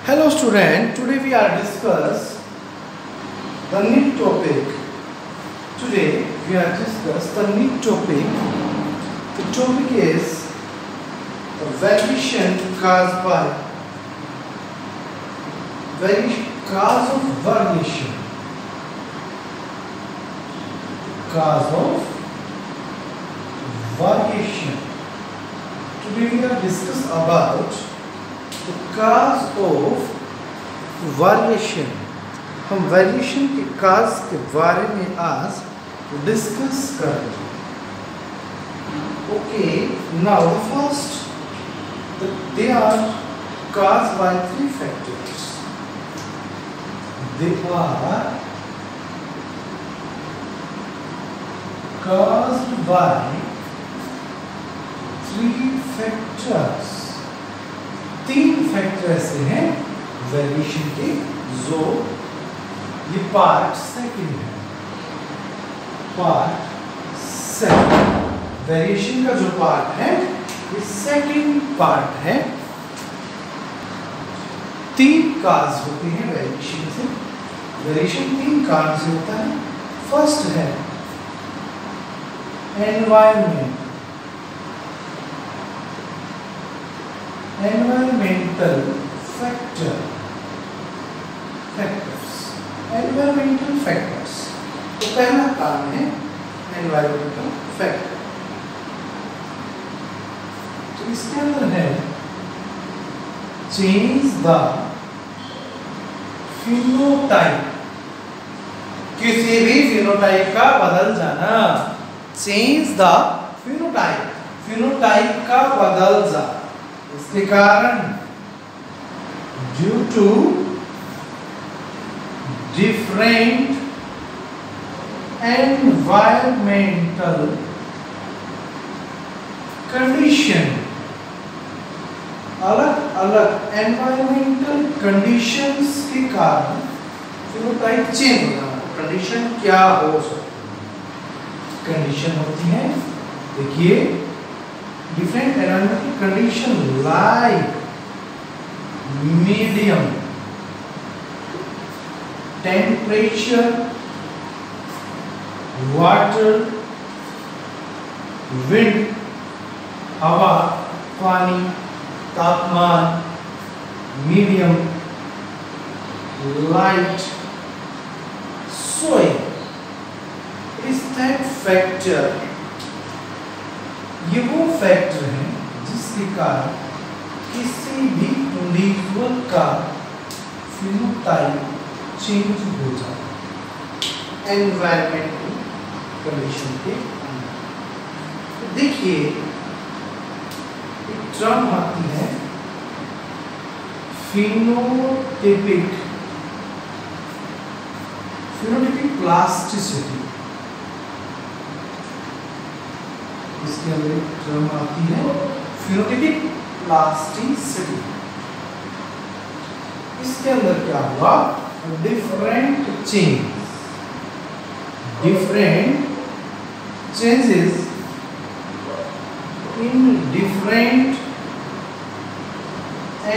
Hello student, today we are discuss the new topic. Today we are discuss the new topic. The topic is the variation caused by cause of variation. Cause of variation. Today we are discuss about the cause of variation. हम variation के काज के बारे में आज discuss करेंगे. Okay, now first they are caused by three factors. They are caused by three factors. तीन factor ऐसे हैं वेरिएशन के जो ये पार्ट सेकंड है. पार्ट सेकंड वेरिएशन का जो पार्ट है ये सेकंड पार्ट है. तीन काज होते हैं वेरिएशन से. वेरिएशन तीन काज से होता है. फर्स्ट है एनवायरनमेंट. Environmental factors. तो पहला काम है environmental factor. तो इसके अंदर है change the phenotype. किसी भी phenotype का बदल जाना. Change the phenotype का बदल जाना. इसके कारण due to different environmental condition. अलग अलग एनवायरमेंटल कंडीशंस के कारण फिनोटाइप चेंज होता है. कंडीशन क्या हो सकती है? कंडीशन होती है, देखिए, different environmental condition like medium temperature, water, wind, हवा, पानी, तापमान, medium, light, soil. Is that factor? ये वो फैक्टर हैं जिसके कारण किसी भी इंडिविजुअल का फिनोटाइप चेंज हो जाता है एनवायरमेंटल कंडीशन के अंदर. तो देखिए, एक टर्म आती है फिनोटाइपिक प्लास्टिसिटी. इसके अंदर एक टर्म आती है फिनोटाइपिक प्लास्टिसिटी. इसके अंदर क्या हुआ? Different changes in different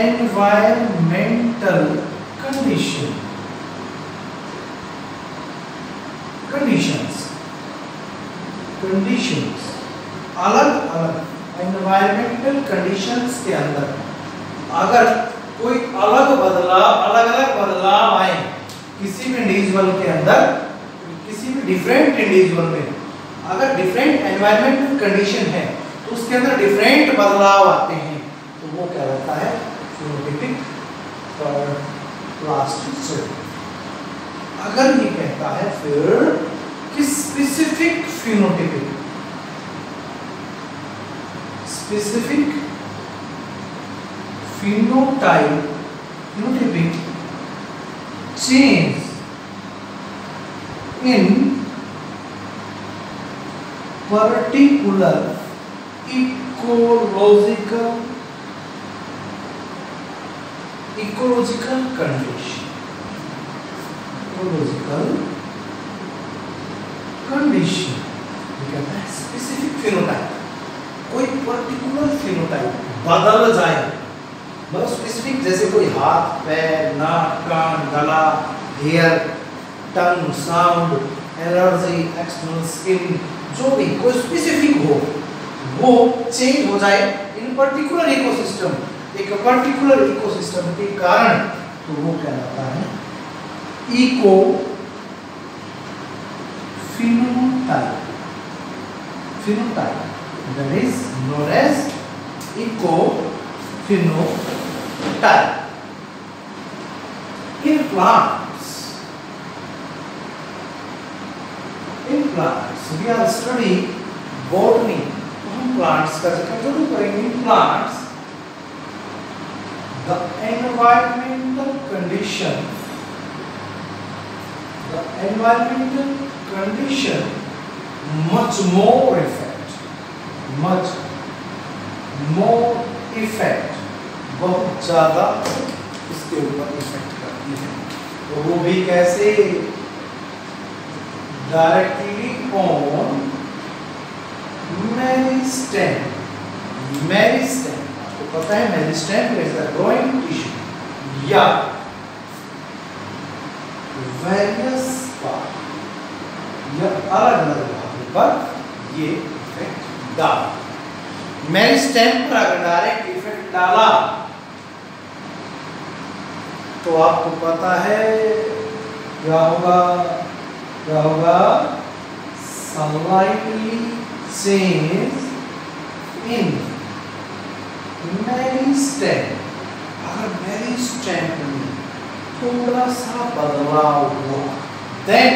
environmental conditions अलग अलग एनवायरमेंटल कंडीशंस के अंदर अगर कोई अलग बदलाव आए किसी भी इंडिविजुअल के अंदर, किसी भी डिफरेंट इंडिविजुअल में अगर डिफरेंट एनवायरमेंटल कंडीशन है तो उसके अंदर डिफरेंट बदलाव आते हैं, तो वो क्या रहता है? Phenotypic plasticity. अगर ये कहता है फिर कि specific phenotypic phenotypic change in particular ecological condition. कहता है स्पेसिफिक फिनोटाइप, कोई पर्टिकुलर फिनोटाइप बदल जाए, मतलब स्पेसिफिक ठीक, जैसे कोई हाथ, पैर, नाक, कान, गला, हेयर, टंग, साउंड, एलर्जी, एक्सटर्नल स्किन, जो भी कोई स्पेसिफिक हो वो चेंज हो जाए इन पर्टिकुलर इकोसिस्टम, एक पर्टिकुलर इकोसिस्टम के कारण, तो वो कहलाता है eco phenotype. Phenotype that is known as eco phenotype. In plants we are studying botany. हम plants का जिक्र जरूर करेंगे. In plants the environmental condition much more effect बहुत ज्यादा इसके ऊपर इफेक्ट करती है. तो वो भी कैसे? Directly on meristem. आपको पता है meristem is a growing tissue या वेरियस पार्ट या अलग-अलग भागों पर ये इफेक्ट डाला. मेरिस्टेम पर अगर डायरेक्ट इफेक्ट डाला तो आपको पता है क्या होगा? slightly change in meristem. अगर मेरिस्टेम में थोड़ा सा बदलाव हुआ देन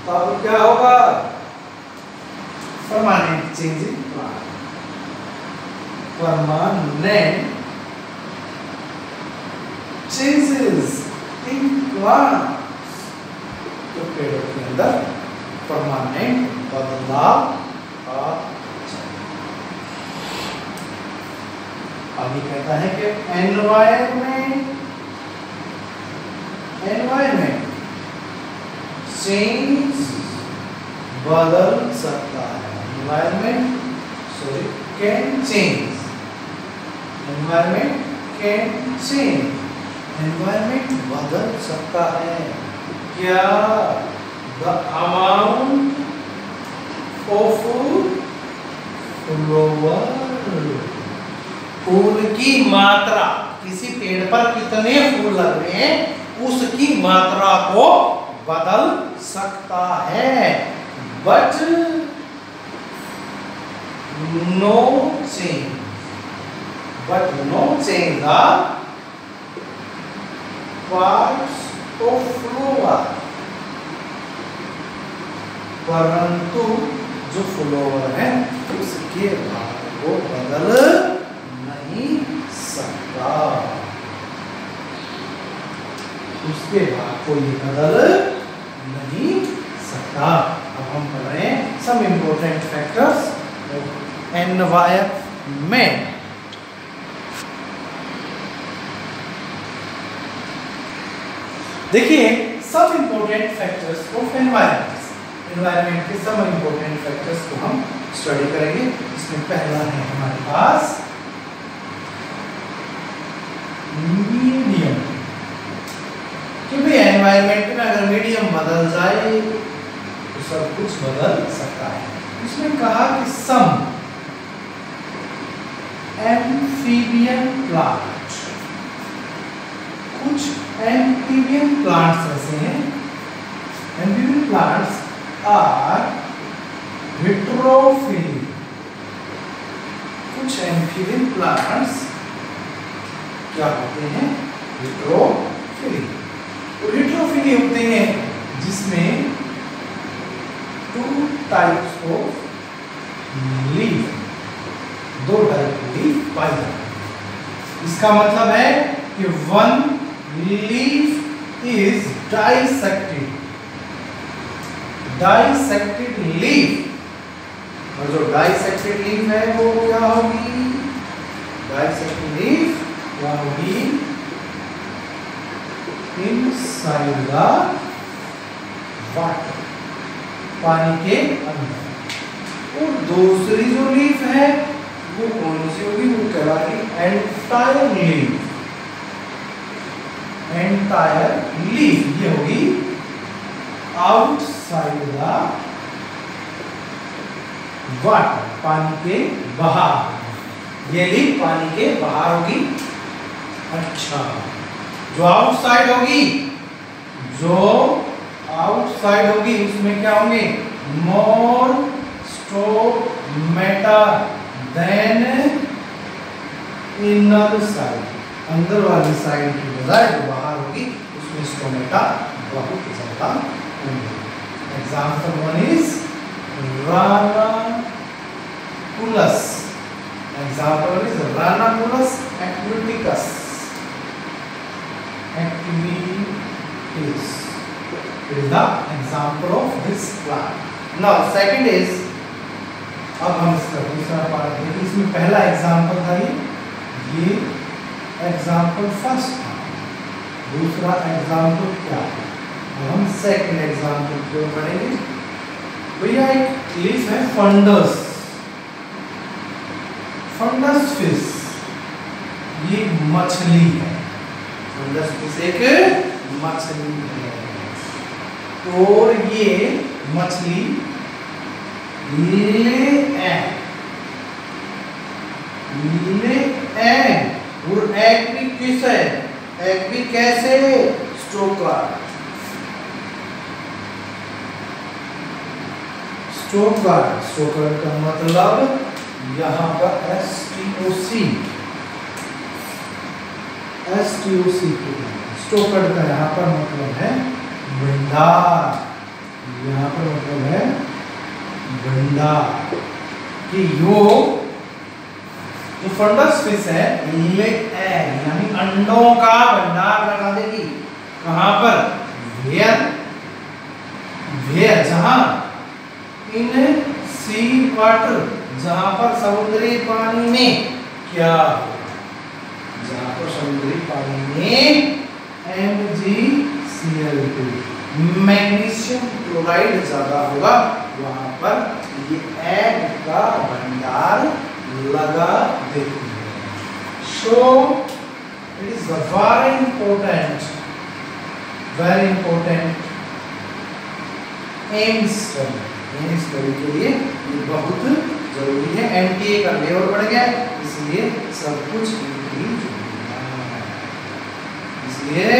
तब क्या होगा? Permanent change in plant. Permanent changes in plants. तो पेड़ों के अंदर परमानेंट बदलाव आ जाए. आगे कहता है कि एनवायरमेंट चेंज बदल सकता है. Environment can change. एनवायरमेंट बदल सकता है. क्या? The amount of flower. फूल की मात्रा, किसी पेड़ पर कितने फूल लग रहे हैं उसकी मात्रा को बदल सकता है. But no change the parts of flower. परंतु जो फ्लावर है उसके भाग को बदल नहीं सकता. उसके बाद कोई बदल नहीं सकता. अब हम पढ़ रहे हैं सम इम्पोर्टेंट फैक्टर्स एनवायरमेंट. देखिए सब इम्पोर्टेंट फैक्टर्स ऑफ एनवायरमेंट के सब इम्पोर्टेंट फैक्टर्स को हम स्टडी करेंगे. इसमें पहला है हमारे पास मीडियम. कि भाई एनवायरमेंट में अगर मीडियम बदल जाए तो सब कुछ बदल सकता है. इसमें कहा कि सम एम्फीबियन प्लांट, कुछ एम्फीबियन प्लांट्स ऐसे हैं. Amphibian plants are heterophyllic. कुछ एम्फीबियन प्लांट्स क्या होते हैं? हेटेरोफिलिक. तो हेटेरोफिली होते हैं जिसमें 2 टाइप्स ऑफ लीफ, 2 टाइप की लीफ पाई जाती है. इसका मतलब है कि 1 लीफ इज डाइसेक्टेड लीफ. और जो डाइसेक्टेड लीफ है वो क्या होगी? डाइसेक्टेड लीफ क्या होगी? इनसाइड द वाटर, पानी के अंदर. और दूसरी जो लीफ है वो कौन सी होगी? वो कहलाएगी एंटायर लीफ. एंटायर लीफ, ये होगी आउटसाइड द वाटर, पानी के बाहर। ये लीफ पानी के बाहर होगी। अच्छा, जो आउटसाइड होगी, जो आउटसाइड होगी उसमें क्या होंगे? मोर स्टोमेटा देन इनर साइड, अंदर वाली साइड की बजाय जो बाहर होगी उसमें स्टोमेटा बहुत ज्यादा होंगे। एग्जाम्पल वन इज रानापुलस। एग्जाम्पल वन इज रानापुलस एक्विटिकस। Activities is the example of this plant. Now second is, अब हम इसका दूसरा पार्ट देखें। इसमें पहला एग्जाम्पल था ये एग्जाम्पल फर्स्ट था, दूसरा एग्जाम्पल क्या है? अब हम सेकंड एग्जाम्पल की ओर बढ़ेंगे। भैया एक लीफ है फंडस, फंडस फिश, ये मछली है। फंडस फिश एक मछली है, और ये मछली ले एग, और एग भी किस है? एग भी कैसे? स्टोकर। स्टोकर, स्टोकर का मतलब यहाँ पर STOC, स्टोकर का यहाँ पर मतलब है भंडार। यहाँ पर मतलब है भंडार कि जो फंडस फिश है ले एग यानी अंडों का भंडार लगा देगी। कहाँ पर? वेयर जहां इन सी वाटर, जहां पर समुद्री पानी में क्या होगा? जहां पर समुद्री पानी में MgCl2 मैग्नीशियम क्लोराइड ज्यादा होगा, वहां पर ये एग का भंडार लगा देती है। So it is very important M study के लिए ये बहुत जरूरी है। NTA का लेवल बढ़ गया, इसलिए सब कुछ इंक्रीज होगा, इसलिए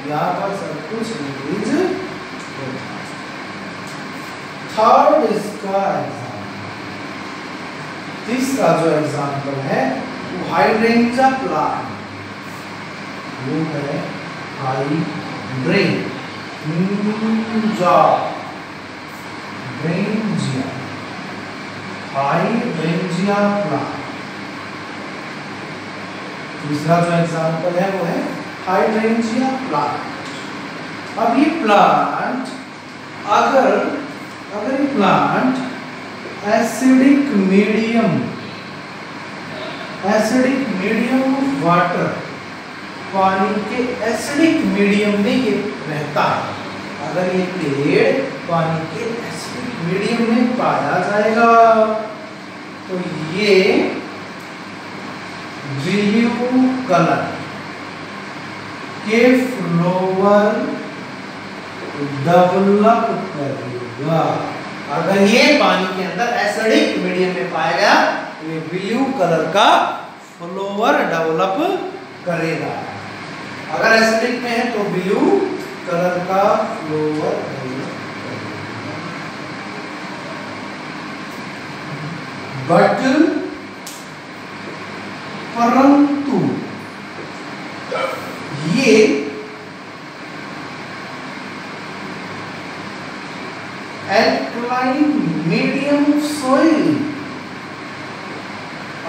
यहाँ पर सब कुछ इंक्रीज होगा। थर्ड इसका एग्जाम्पल, तीसरा जो एग्जाम्पल है वो हाइड्रेंजा प्लांट, वो है हाइड्रेंजा प्लांट। तीसरा जो एग्जाम्पल है वो है हाइड्रेंजिया प्लांट। अब ये प्लांट अगर ये प्लांट एसिडिक मीडियम वाटर, पानी के एसिडिक मीडियम में ये रहता है। अगर ये पेड़ पानी के एसिडिक मीडियम में पाया जाएगा तो ये ब्लू कलर के फ्लावर डेवलप करेगा। अगर ये पानी के अंदर एसिडिक मीडियम में पाया गया तो ये ब्लू कलर का फ्लावर डेवलप करेगा। अगर एसिडिक में है तो ब्लू कलर का फ्लावर डेवलप करेगा। बट परंतु ये एल्कलाइन मीडियम सोइल,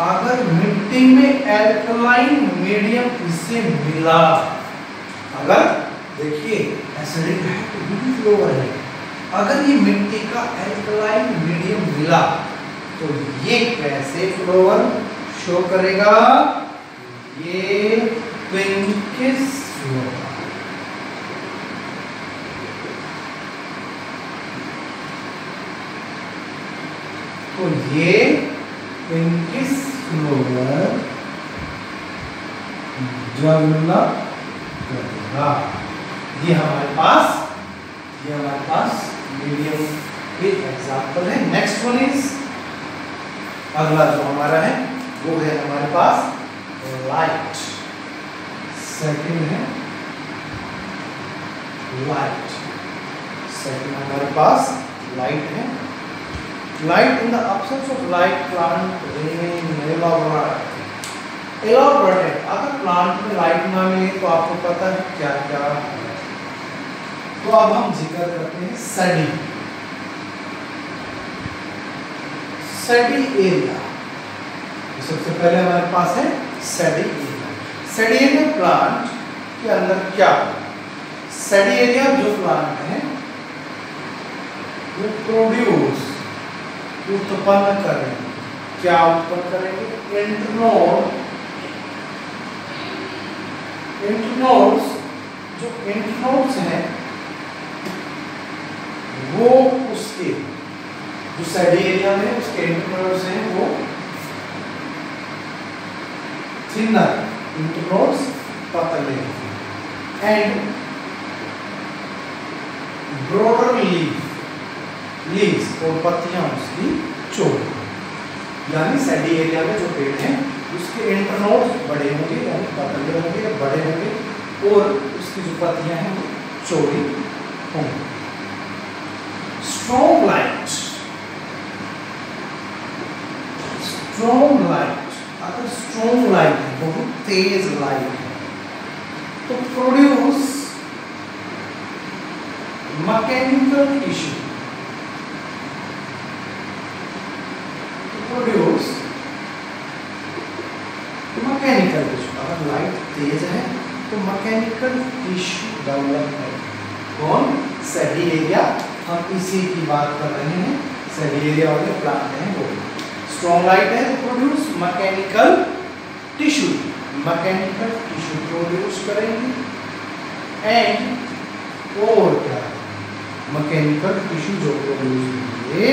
अगर मिट्टी में एल्कलाइन मीडियम इससे मिला, अगर देखिए एसिडिक है तो भी फ्लोवर है, अगर ये मिट्टी का एल्कलाइन मीडियम मिला तो ये कैसे फ्लोवर शो करेगा? ये पिंकिश फ्लोवर। तो ये पिंकिश फ्लोवर डेवलप करेगा। बढ़ेगा। ये हमारे पास मीडियम के एग्जाम्पल है। नेक्स्ट वन इज, अगला जो हमारा है वो है हमारे पास लाइट। सेकंड है लाइट। सेकंड हमारे पास लाइट है। Light, in the absence of light plant remain elaborate. अगर प्लांट में लाइट ना मिले तो आपको पता है क्या क्या है। तो अब हम जिक्र करते हैं स्टडी एरिया। सबसे पहले हमारे पास है study area. Study area plant के अंदर क्या, स्टडी एरिया जो प्लांट है वो प्रोड्यूस, उत्पन्न करेंगे। क्या उत्पन्न करेंगे? इंटरनोड्स। जो इंटरनोड्स हैं वो उसके जो स्टडी एरिया में उसके इंटरनोड्स हैं वो थिनर इंटरनोड्स, पतले, एंड ब्रॉडर लीव्स और पत्तियां उसकी चौड़ी। यानी स्टडी एरिया में जो पेड़ हैं उसके इंटरनोड्स बड़े होंगे, यानी पतले होंगे, बड़े होंगे, और उसकी जो पत्तियां हैं वो चौड़ी होंगी। स्ट्रॉन्ग लाइट, अगर स्ट्रॉन्ग लाइट है, बहुत तेज लाइट है, तो प्रोड्यूस मैकेनिकल टिश्यू, अगर लाइट तेज है तो मैकेनिकल टिश्यू डेवलप है। कौन? Study area. हम इसी की बात कर रहे हैं, स्टडी एरिया वाले प्लांट हैं वो। स्ट्रॉन्ग लाइट है तो प्रोड्यूस मैकेनिकल टिश्यू प्रोड्यूस करेंगे। एंड और क्या, मैकेनिकल टिश्यू जो प्रोड्यूस होंगे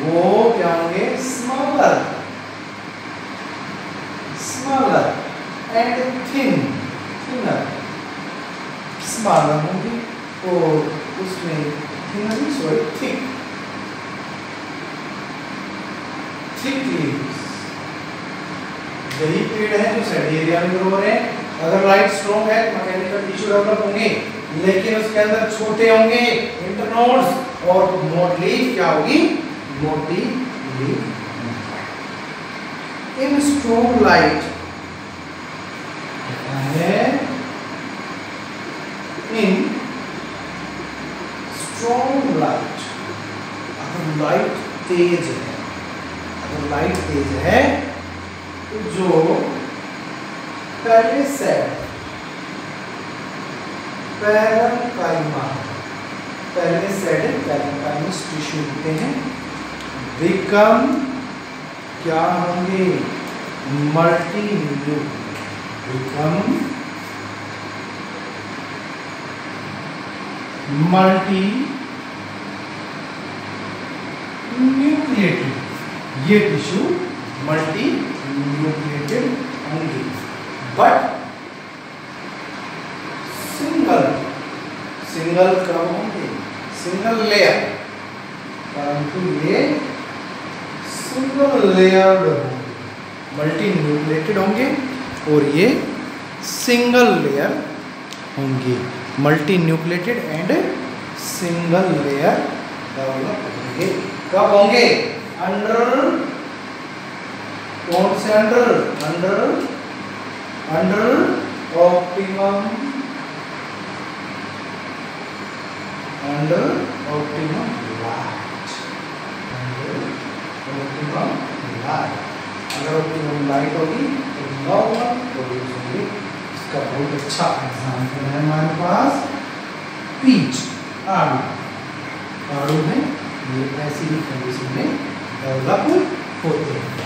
वो क्या होंगे? स्मॉलर एंड थिनर, स्मॉलर होंगे और उसमें थिक लीव्स। यही पेड़ है जो स्टडी एरिया में ग्रो हो रहे हैं। अगर लाइट स्ट्रॉन्ग है मैकेनिकल टिश्यू डेवलप होंगे, लेकिन उसके अंदर छोटे होंगे इंटरनोड्स और मोटी लीफ क्या होगी? मोटी लीफ। इन स्ट्रॉन्ग लाइट है, इन स्ट्रॉन्ग लाइट, अगर लाइट तेज है, तो जो पहले सेड पैरेन्काइमा टिश्यू होते हैं, बिकम क्या होंगे? Multi nucleated. ये टिश्यू मल्टी न्यूक्लिएटेड होंगे, बट सिंगल कब होंगे? सिंगल लेयर, परंतु ये सिंगल लेयर्ड होंगे। मल्टी न्यूक्लिएटेड होंगे और ये सिंगल लेयर होंगे। Multi nucleated and single layer develop होंगे। कब होंगे? अंडर, कौन से अंडर? Under optimum light. अगर ऑप्टिमम लाइट होगी तो नॉर्मल प्रोड्यूस होंगे। इसका बहुत अच्छा एग्जाम्पल है हमारे पास पीच, आड़ू है, ये ऐसी ही कंडीशन में डेवलप होते हैं।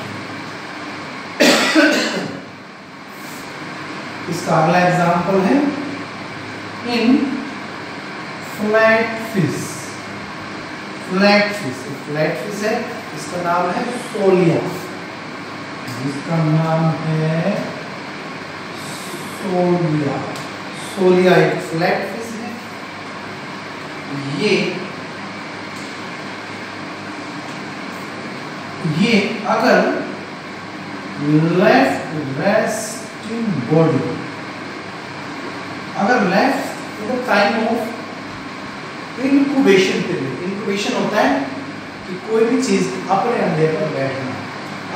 इसका अगला एग्जाम्पल है इन फ्लैट फिश है, इसका नाम है सोलिया, जिसका नाम है सोलिया एक फ्लैट फिश है। ये अगर लेफ्ट रेस्टिंग बॉडी, अगर left the time of incubation period, incubation होता है कि कोई भी चीज अपने अंडे पर बैठना,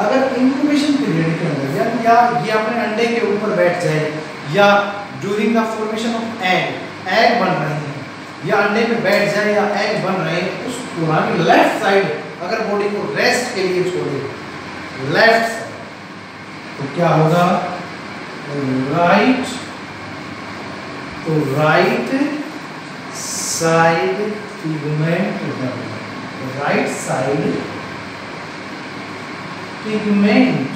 अगर इंक्यूबेशन पीरियड के अंदर या ये अपने अंडे के ऊपर बैठ जाए, या during the formation of egg बन रहे हैं, या अंडे में बैठ जाए या एग बन रहे हैं, उस दौरान लेफ्ट साइड अगर बॉडी को रेस्ट के लिए छोड़े, लेफ्ट साइड, तो क्या होगा, right side pigment develop, right side pigment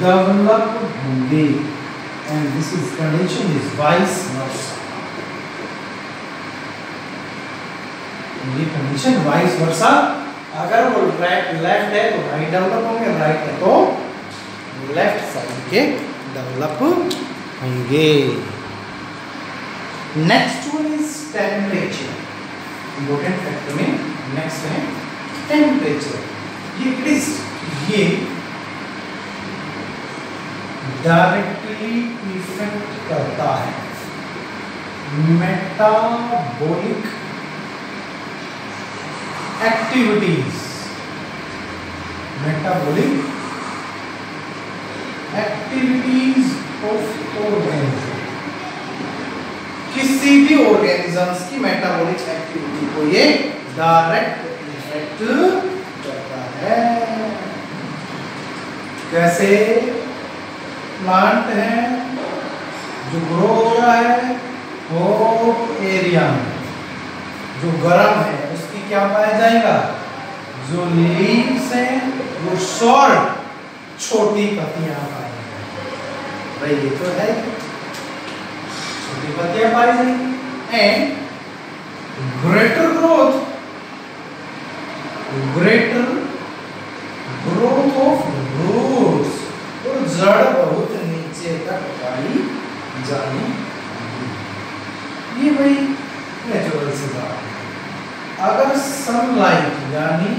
develop होंगे, and this is condition is vice versa. ये कंडीशन वाइस वर्सा, अगर वो लेफ्ट है तो राइट डेवलप होंगे, राइट है तो लेफ्ट साइड के डेवलप होंगे। Next one is temperature, important factor में नेक्स्ट है टेम्परेचर। ये डायरेक्टली इफेक्ट करता है metabolic activities, metabolic activities of organism, किसी भी ऑर्गेनिजम्स की मेटाबॉलिक एक्टिविटी को ये डायरेक्ट इफेक्ट करता है। कैसे, प्लांट है जो ग्रो हो रहा है हॉट एरिया में, जो गर्म है उसकी क्या पाया जाएगा, जो लीव्स हैं वो शॉर्ट छोटी पत्तियां पाई जाएंगी, भाई ये तो है छोटी पत्तियां पाई जाएंगी। And greater growth of roots, और जड़ बहुत नीचे तक पाई जानी, ये भाई नेचुरल से बात है। अगर सनलाइट यानी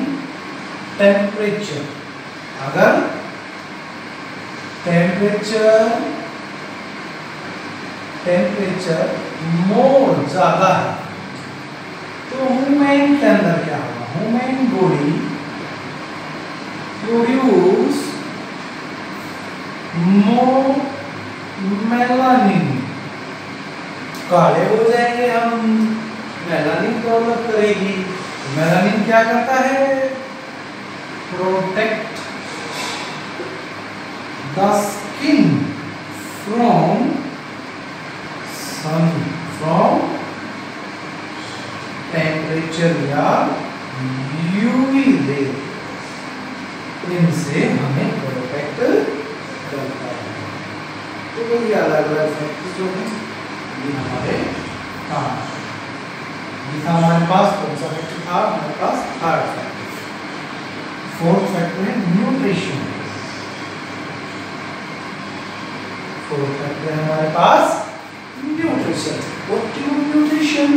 टेम्परेचर, अगर टेम्परेचर मोर ज्यादा है तो ह्यूमन के अंदर क्या होगा, human body produce more melanin, काले हो जाएंगे हम, मेलानिन डेवलप करेगी। मेलानिन क्या करता है, protect the skin from sun, from temperature या यूवी रे, इनसे हमें प्रोटेक्ट करता है। तो ये अलग अलग फैक्टर्स जो हैं ये हमारे ये था हमारे पास कौन सा फैक्टर था, हमारे पास थर्ड फैक्टर। फोर्थ फैक्टर है न्यूट्रिशन, फोर्थ फैक्टर है हमारे पास न्यूट्रिशन। ऑप्टिमम न्यूट्रिशन,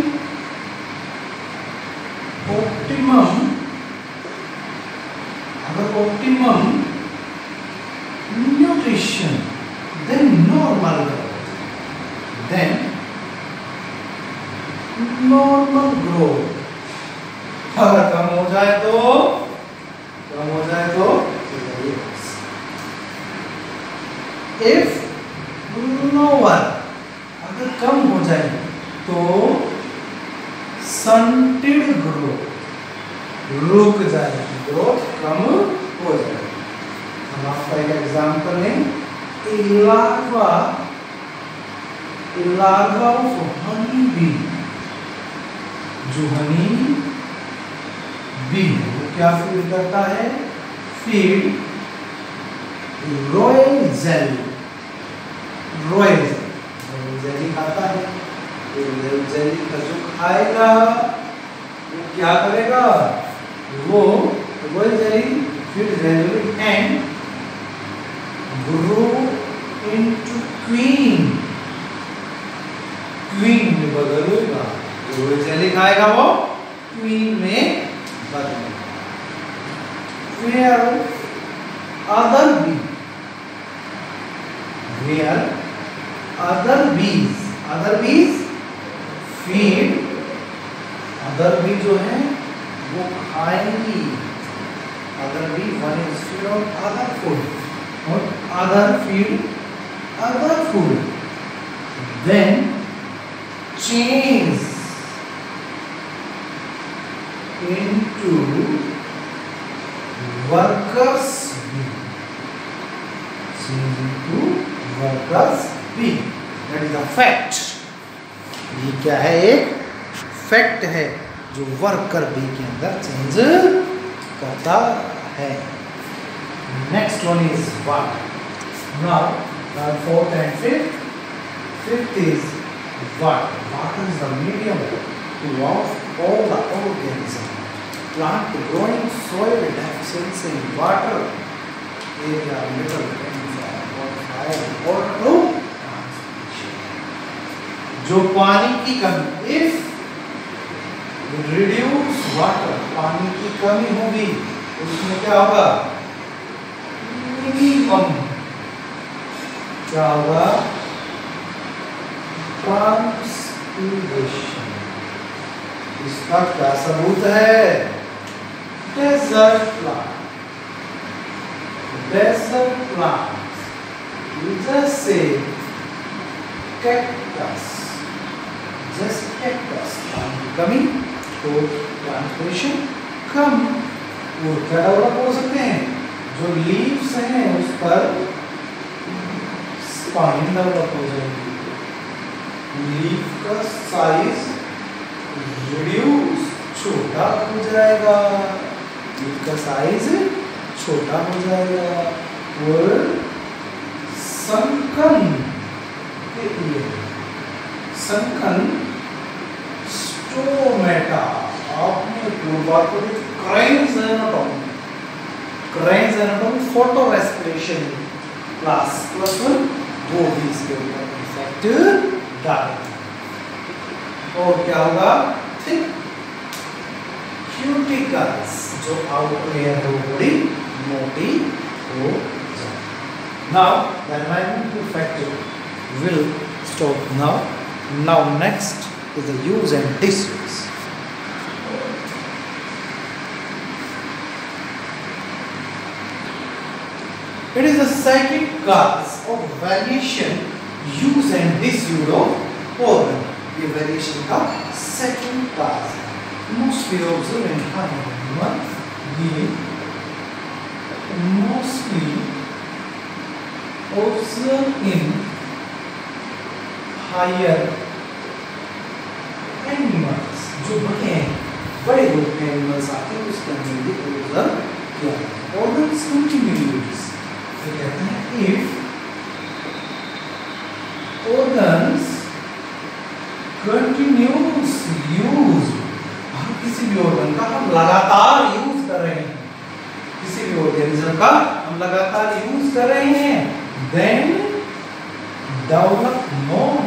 ऑप्टिमम, अगर optimum nutrition then normal growth, then normal growth, अगर कम हो जाए तो if lower, अगर कम हो जाए तो stunted growth, रुक जाएगी, ग्रोथ कम हो जाएगी। हम आपका एक एग्जाम्पल लें, larva of honey bee, जो हनी बी वो क्या फीड करता है, feed royal jelly, royal jelly खाता है। रॉयल जेली का जो खाएगा वो क्या करेगा, वो royal jelly feed jelly and grow into queen. Queen में बदलूंगा, जो से लिखाएगा वो क्वीन में बदलूंगा. Where other bee, where other bees feed, other bee जो है वो खाएंगी. Other bee, one is feed on other food, or other feed other food. Then change into workers bee. Change into workers bee. That is a fact. ये क्या है? एक fact है जो worker bee के अंदर चेंज करता है. Next one is water. Now fourth and fifth is water. Water is the medium of all the organisms. Plant growing soil deficiency in water area little fire or no जो पानी की कमी, if reduce water, पानी की कमी होगी उसमें क्या होगा? मिनिमम क्या होगा? ट्रांसपीरेशन. इसका क्या सबूत है? Desert plant. डेजर्ट प्लांट जैसे कैक्टस, जैसे कैक्टस कमी तो ट्रांसपीरेशन कम. और क्या डेवलप हो सकते हैं? जो लीव्स हैं उस पर स्पाइन डेवलप हो जाएगी. लीफ का साइज रिड्यूस, छोटा हो जाएगा. लीफ का साइज छोटा हो जाएगा. और संकन के लिए संकन स्टोमेटा, आपने पूर्वा को Kranz anatomy, Kranz anatomy photorespiration class +1 वो भी इसके ऊपर इफेक्ट डालेगा. और क्या होगा? थिक क्यूटिकल्स, जो आउटर लेयर है वो बड़ी मोटी हो जाएगी. Now the environmental factor will stop now. Now next is the use and disuse. It is the second cause of variation, use and disuse of organ. ये variation का second cause है. Mostly observed in higher animal, mostly observed in higher animals. जो बड़े group के animals आते हैं उसके अंदर भी ऑब्जर्व किया. Organs continues. कहते हैं if organs continuous use, हम किसी भी organ का हम लगातार यूज कर रहे हैं, किसी भी organism का हम लगातार यूज कर रहे हैं, then develop more,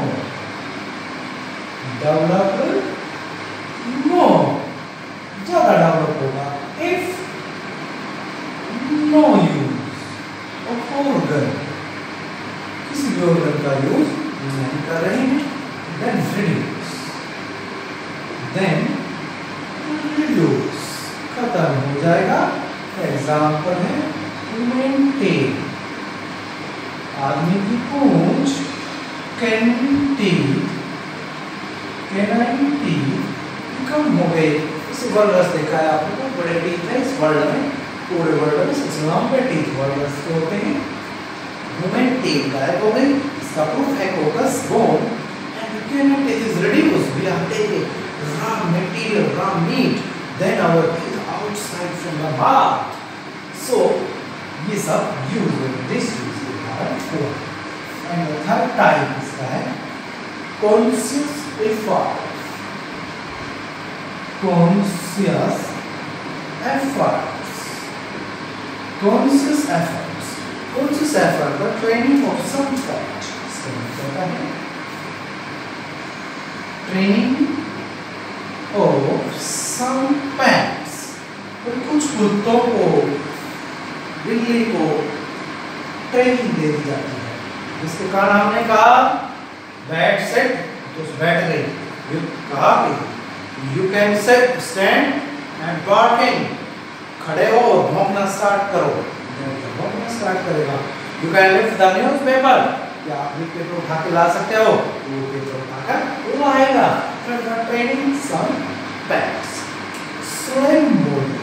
ज्यादा डेवलप होगा. if no use organ, किसी भी organ का यूज नहीं कर रहे हैं, then reduce खत्म हो जाएगा. एग्जाम्पल है मेंटेन. आदमी की पूंछ कैनाइन कम हो गए. इस वर्ल्ड देखा है आपने, बड़े टीथ है इस वर्ल्ड में, पूरे वर्ल्ड में सबसे लंबे टीथ वर्ल्ड होते हैं. ह्यूमन टीथ गायब हो गई. इसका प्रूफ है coccyx bone. And canine teeth is reduced. We are taking raw material, raw meat, then our teeth outside from the mouth. So ये सब use with this use है. And the third type इसका है conscious effort. Conscious efforts. also for the training of some pet. इसका मतलब है training of some pets. तो कुछ कुत्तों को, बिल्ली को ट्रेनिंग दे दी जाती है, जिसके कारण हमने कहा बैट सेट, तो बैठ गई, ये कहा कि you can set stand and barking, खड़े हो और भौंकना स्टार्ट करो, भौंकना स्टार्ट करेगा। You can lift the newspaper, क्या आप न्यूज़पेपर उठा के ला सकते हो, वो पेपर उठाकर लाएगा। Training some pets. Slim body,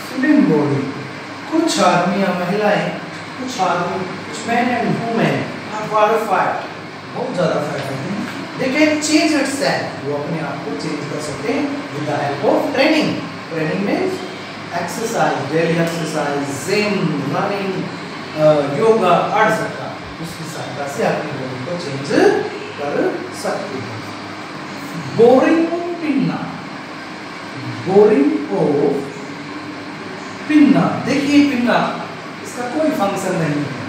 slim body, कुछ आदमी या महिलाएं, कुछ आदमी, कुछ man and women are qualified, बहुत ज्यादा फैट होते हैं, दे कैन चेंज इटसेल्फ, वो अपने आप को चेंज कर सकते हैं with the help of training. Training में exercise, daily exercise, gym, running, yoga, etc. उसकी सहायता से अपनी बॉडी को चेंज कर सकते हैं। Boring pinna, borrowing of pinna, देखिए पिन्ना, इसका कोई फंक्शन नहीं है,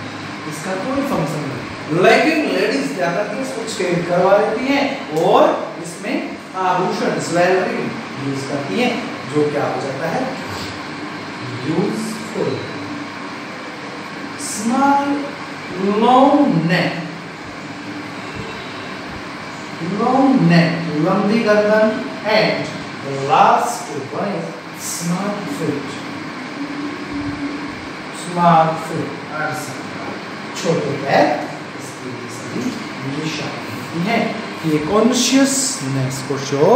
इसका कोई फंक्शन नहीं, लेकिन लेडीज क्या करती है, इसको छेद करवा लेती हैं और इसमें आभूषण, ज्वेलरी यूज करती हैं, जो क्या हो जाता है useful. Small long neck, long neck, लंबी गर्दन, and last one small feet, small feet, छोटे पैर, इसके लिए सभी निशान होती हैं। ये कॉन्शियसनेस को शो